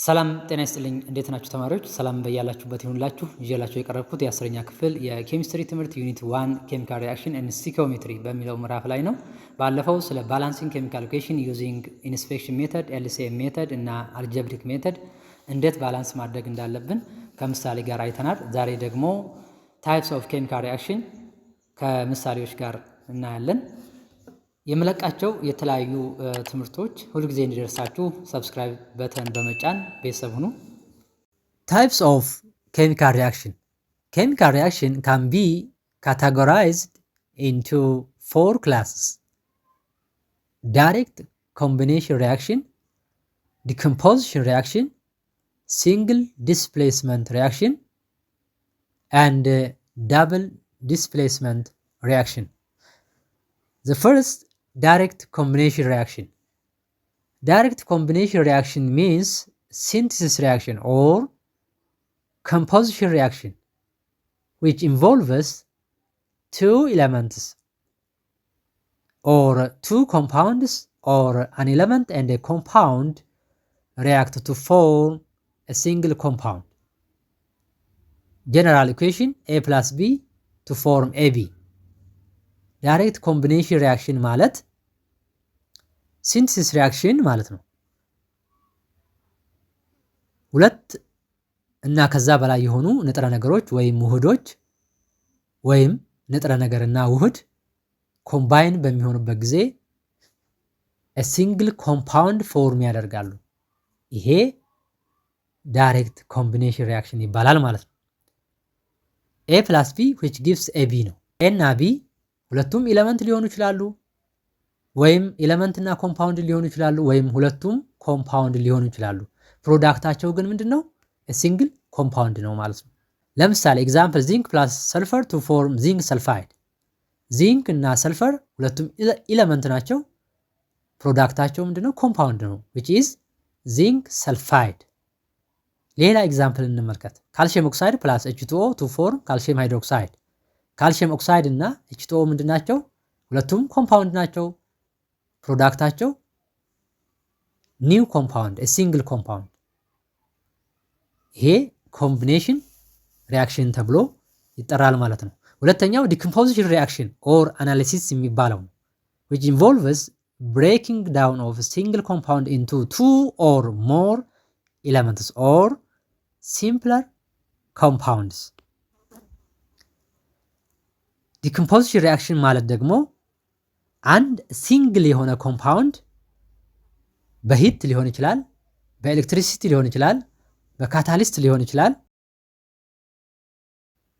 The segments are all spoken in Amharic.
ሰላም ጤና ይስጥልኝ እንዴት ናችሁ ተማሪዎች? ሰላም በያላችሁበት ይሁንላችሁ። ይዤላችሁ የቀረብኩት የ10ኛ ክፍል የኬሚስትሪ ትምህርት ዩኒት 1 ኬሚካል ሪአክሽን ኤንድ ስቶይኪዮሜትሪ በሚለው ምዕራፍ ላይ ነው። ባለፈው ስለ ባላንሲንግ ኬሚካል ኢኩዌሽን ዩዚንግ ኢንስፔክሽን ሜተድ፣ ኤልሲኤም ሜተድ እና አልጀብሪክ ሜተድ እንዴት ባላንስ ማድረግ እንዳለብን ከምሳሌ ጋር አይተናል። ዛሬ ደግሞ ታይፕስ ኦፍ ኬሚካል ሪአክሽን ከምሳሌዎች ጋር እናያለን። የምለቃቸው የተለያዩ ትምህርቶች ሁልጊዜ እንዲደርሳችሁ ሰብስክራይብ በተን በመጫን ቤተሰብ ሁኑ። Types of chemical reaction. Chemical reaction can be categorized into 4 classes: direct combination reaction, decomposition reaction, single displacement reaction, and double displacement reaction. The first, direct combination reaction. Direct combination reaction means synthesis reaction or composition reaction, which involves two elements or two compounds or an element and a compound react to form a single compound. General equation A plus B to form AB. ዳይሬክት ኮምቢኔሽን ሪያክሽን ማለት ሲንተሲስ ሪያክሽን ማለት ነው። ሁለት እና ከዛ በላይ የሆኑ ንጥረ ነገሮች ወይም ውህዶች ወይም ንጥረ ነገርና ውህድ ኮምባይን በሚሆኑበት ጊዜ ሲንግል ኮምፓውንድ ፎርም ያደርጋሉ። ይሄ ዳይሬክት ኮምቢኔሽን ሪያክሽን ይባላል ማለት ነው። A plus B which gives AB ነው። A እና B ሁለቱም ኤሌመንት ሊሆኑ ይችላሉ፣ ወይም ኤሌመንት እና ኮምፓውንድ ሊሆኑ ይችላሉ፣ ወይም ሁለቱም ኮምፓውንድ ሊሆኑ ይችላሉ። ፕሮዳክታቸው ግን ምንድነው? ሲንግል ኮምፓውንድ ነው ማለት ነው። ለምሳሌ ኤግዛምፕል ዚንክ ፕላስ ሰልፈር ቱ ፎርም ዚንክ ሰልፋይድ። ዚንክ እና ሰልፈር ሁለቱም ኤሌመንት ናቸው። ፕሮዳክታቸው ምንድነው? ኮምፓውንድ ነው which is ዚንክ ሰልፋይድ። ሌላ ኤግዛምፕል እንመልከት። ካልሲየም ኦክሳይድ ፕላስ H2O ቱ ፎርም ካልሲየም ሃይድሮክሳይድ። ካልሲየም ኦክሳይድ እና H2O ምንድን ናቸው? ሁለቱም ኮምፓውንድ ናቸው። ፕሮዳክታቸው ኒው ኮምፓውንድ ሲንግል ኮምፓውንድ። ይሄ ኮምቢኔሽን ሪያክሽን ተብሎ ይጠራል ማለት ነው። ሁለተኛው ዲኮምፖዚሽን ሪያክሽን ኦር አናሊሲስ የሚባለው ነው which involves breaking down of a single compound into two or more elements or simpler compounds. ዲኮምፖዚሽን ሪያክሽን ማለት ደግሞ አንድ ሲንግል የሆነ ኮምፓውንድ በሂት ሊሆን ይችላል፣ በኤሌክትሪሲቲ ሊሆን ይችላል፣ በካታሊስት ሊሆን ይችላል፣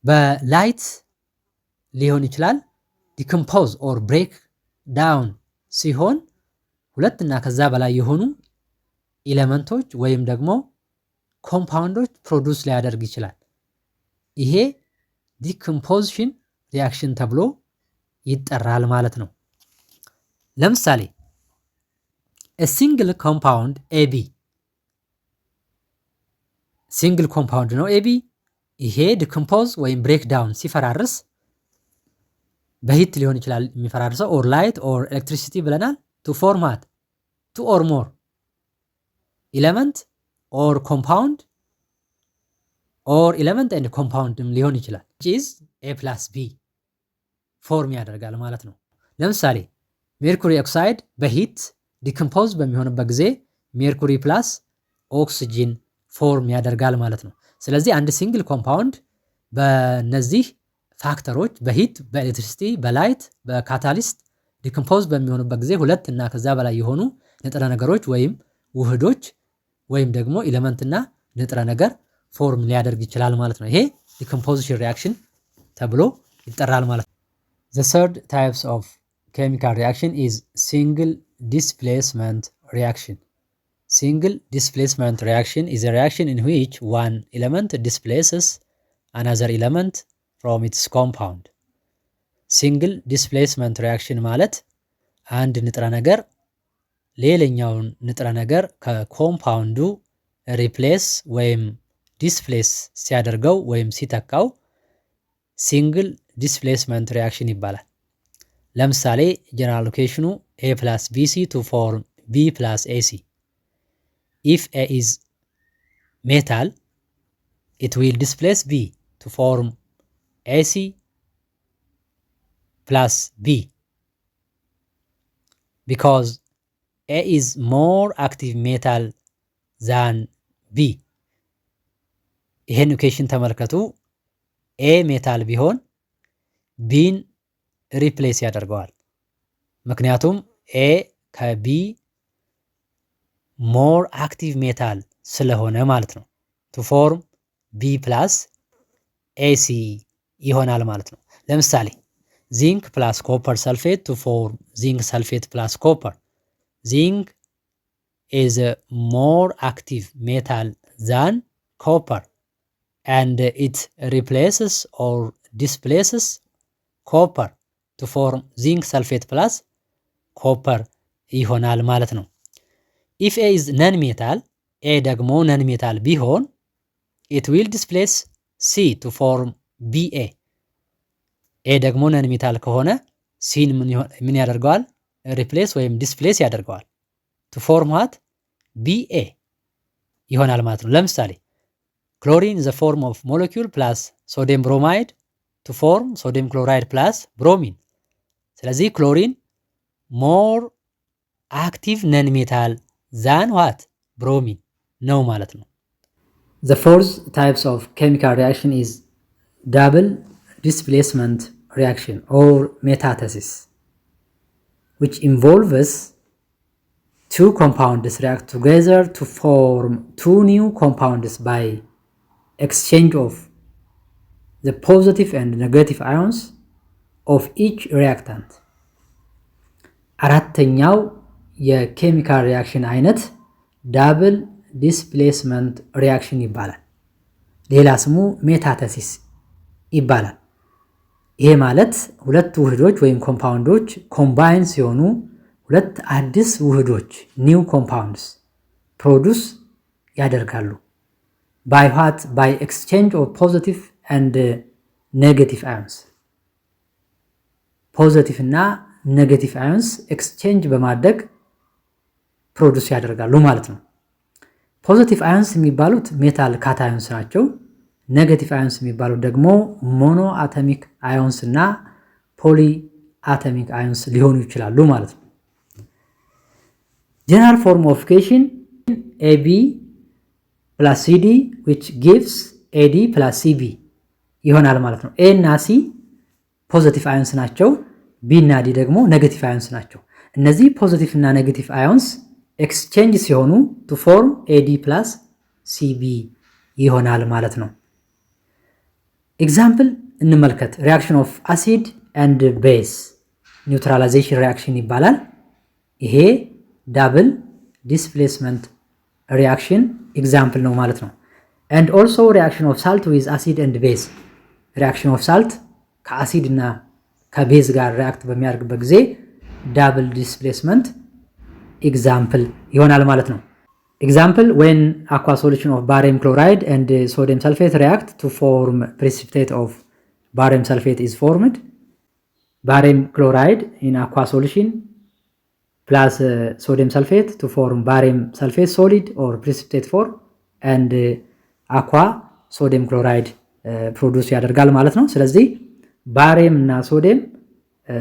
በላይት ሊሆን ይችላል። ዲኮምፖዝ ኦር ብሬክ ዳውን ሲሆን ሁለት እና ከዛ በላይ የሆኑ ኤሌመንቶች ወይም ደግሞ ኮምፓውንዶች ፕሮዲውስ ሊያደርግ ይችላል። ይሄ ዲኮምፖዚሽን ሪያክሽን ተብሎ ይጠራል ማለት ነው። ለምሳሌ ሲንግል ኮምፓውንድ AB ሲንግል ኮምፓውንድ ነው AB። ይሄ ዲኮምፖዝ ወይም ብሬክ ዳውን ሲፈራርስ በሂት ሊሆን ይችላል የሚፈራርሰው ኦር ላይት ኦር ኤሌክትሪሲቲ ብለናል። ቱ ፎርማት ቱ ኦር ሞር ኤሌመንት ኦር ኮምፓውንድ ኦር ኤሌመንት ኤንድ ኮምፓውንድም ሊሆን ይችላል which is A plus B ፎርም ያደርጋል ማለት ነው። ለምሳሌ ሜርኩሪ ኦክሳይድ በሂት ዲኮምፖዝ በሚሆንበት ጊዜ ሜርኩሪ ፕላስ ኦክሲጂን ፎርም ያደርጋል ማለት ነው። ስለዚህ አንድ ሲንግል ኮምፓውንድ በነዚህ ፋክተሮች በሂት፣ በኤሌክትሪሲቲ፣ በላይት፣ በካታሊስት ዲኮምፖዝ በሚሆኑበት ጊዜ ሁለት እና ከዛ በላይ የሆኑ ንጥረ ነገሮች ወይም ውህዶች ወይም ደግሞ ኤሌመንትና ንጥረ ነገር ፎርም ሊያደርግ ይችላል ማለት ነው። ይሄ ዲኮምፖዚሽን ሪያክሽን ተብሎ ይጠራል ማለት ነው። The third types of chemical reaction is single displacement reaction. Single displacement reaction is a reaction in which one element displaces another element from its compound. Single displacement reaction ማለት አንድ ንጥረ ነገር ሌላኛውን ንጥረ ነገር ከኮምፓውንዱ ሪፕሌስ ወይም ዲስፕሌስ ሲያደርገው ወይም ሲተካው ሲንግል ዲስፕሌስመንት ሪያክሽን ይባላል። ለምሳሌ ጀነራል ሎኬሽኑ A plus BC to form B plus AC. If A is metal, it will displace B to form AC plus B because A is more active metal than B. ይሄን ኢኩዌሽን ተመልከቱ። ኤ ሜታል ቢሆን ቢን ሪፕሌስ ያደርገዋል። ምክንያቱም ኤ ከቢ ሞር አክቲቭ ሜታል ስለሆነ ማለት ነው። ቱ ፎርም ቢ ፕላስ ኤሲ ይሆናል ማለት ነው። ለምሳሌ ዚንክ ፕላስ ኮፐር ሰልፌት ቱ ፎርም ዚንክ ሰልፌት ፕላስ ኮፐር። ዚንክ ኢዝ ሞር አክቲቭ ሜታል ዛን ኮፐር and it replaces or displaces copper to form zinc sulfate plus copper ይሆናል ማለት ነው። if A is non-metal, A ደግሞ non-metal ቢሆን it will displace C to form BA. A ደግሞ non-metal ከሆነ C ምን ያደርገዋል? replace ወይም displace ያደርገዋል to form what? BA ይሆናል ማለት ነው። ለምሳሌ chlorine is a form of molecule plus sodium bromide to form sodium chloride plus bromine. ስለዚህ chlorine more active non-metal than what? bromine ነው ማለት ነው። The fourth types of chemical reaction is double displacement reaction or metathesis, which involves two compounds react together to form two new compounds by exchange of the positive and negative ions of each reactant. አራተኛው የኬሚካል ሪያክሽን አይነት ዳብል ዲስፕሌስመንት ሪያክሽን ይባላል። ሌላ ስሙ ሜታተሲስ ይባላል። ይሄ ማለት ሁለት ውህዶች ወይም ኮምፓውንዶች ኮምባይን ሲሆኑ ሁለት አዲስ ውህዶች ኒው ኮምፓውንድስ ፕሮዱስ ያደርጋሉ። by what? by exchange of positive and negative ions. ፖዚቲቭ እና ኔጌቲቭ አዮንስ ኤክስቼንጅ በማድረግ ፕሮዱስ ያደርጋሉ ማለት ነው። ፖዚቲቭ አዮንስ የሚባሉት ሜታል ካታዮንስ ናቸው። ኔጌቲቭ አዮንስ የሚባሉት ደግሞ ሞኖ አቶሚክ አዮንስ እና ፖሊ አቶሚክ አዮንስ ሊሆኑ ይችላሉ ማለት ነው። ጀነራል ፎርም ኦፍ ኢኩዌሽን AB plus CD which gives AD plus CB ይሆናል ማለት ነው። A እና C ፖዚቲቭ አዮንስ ናቸው። B እና D ደግሞ ኔጌቲቭ አዮንስ ናቸው። እነዚህ ፖዚቲቭ እና ኔጌቲቭ አዮንስ ኤክስቼንጅ ሲሆኑ to form AD plus CB ይሆናል ማለት ነው። ኤግዛምፕል እንመልከት። ሪአክሽን ኦፍ አሲድ ኤንድ ቤዝ ኒውትራላይዜሽን ሪአክሽን ይባላል። ይሄ ዳብል ዲስፕሌስመንት ሪአክሽን ኤግዛምፕል ነው ማለት ነው። and also reaction of salt with acid and base reaction of salt ከአሲድ እና ከቤዝ ጋር ሪአክት በሚያደርግበት ጊዜ ዳብል ዲስፕሌስመንት ኤግዛምፕል ይሆናል ማለት ነው። ኤግዛምፕል when aqua solution of barium chloride and sodium sulfate react to form precipitate of barium sulfate is formed. Barium chloride in aqua solution plus sodium sulfate to form barium sulfate solid or precipitate form and aqua sodium chloride produce ያደርጋል ማለት ነው። ስለዚህ ባሪየም እና ሶዲየም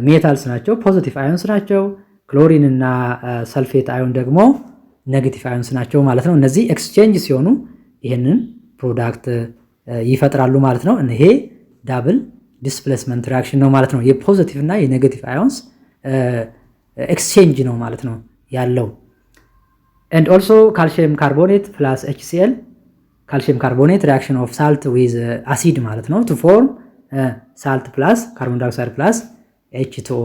ሜታልስ ናቸው፣ ፖዚቲቭ አዮንስ ናቸው። ክሎሪን እና ሰልፌት አዮን ደግሞ ኔጌቲቭ አዮንስ ናቸው ማለት ነው። እነዚህ ኤክስቼንጅ ሲሆኑ ይሄንን ፕሮዳክት ይፈጥራሉ ማለት ነው። ይሄ ዳብል ዲስፕሌስመንት ሪአክሽን ነው ማለት ነው። የፖዚቲቭ እና የኔጌቲቭ አዮንስ ኤክስቼንጅ ነው ማለት ነው ያለው። and also calcium carbonate plus HCl calcium carbonate reaction of salt with acid ማለት ነው to form salt plus carbon dioxide plus H2O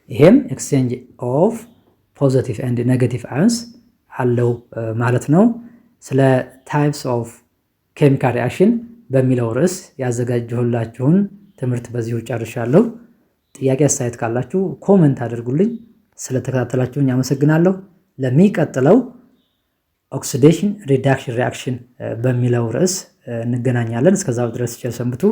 ይሄም ኤክስቼንጅ ኦፍ ፖዚቲቭ and negative ions አለው ማለት ነው። ስለ types of chemical reaction በሚለው ርዕስ ያዘጋጀሁላችሁን ትምህርት በዚሁ ጨርሻለሁ። ጥያቄ አስተያየት ካላችሁ ኮሜንት አድርጉልኝ። ስለተከታተላችሁኝ አመሰግናለሁ። ለሚቀጥለው ኦክሲዴሽን ሪዳክሽን ሪአክሽን በሚለው ርዕስ እንገናኛለን። እስከዛው ድረስ ቸር ሰንብቱ።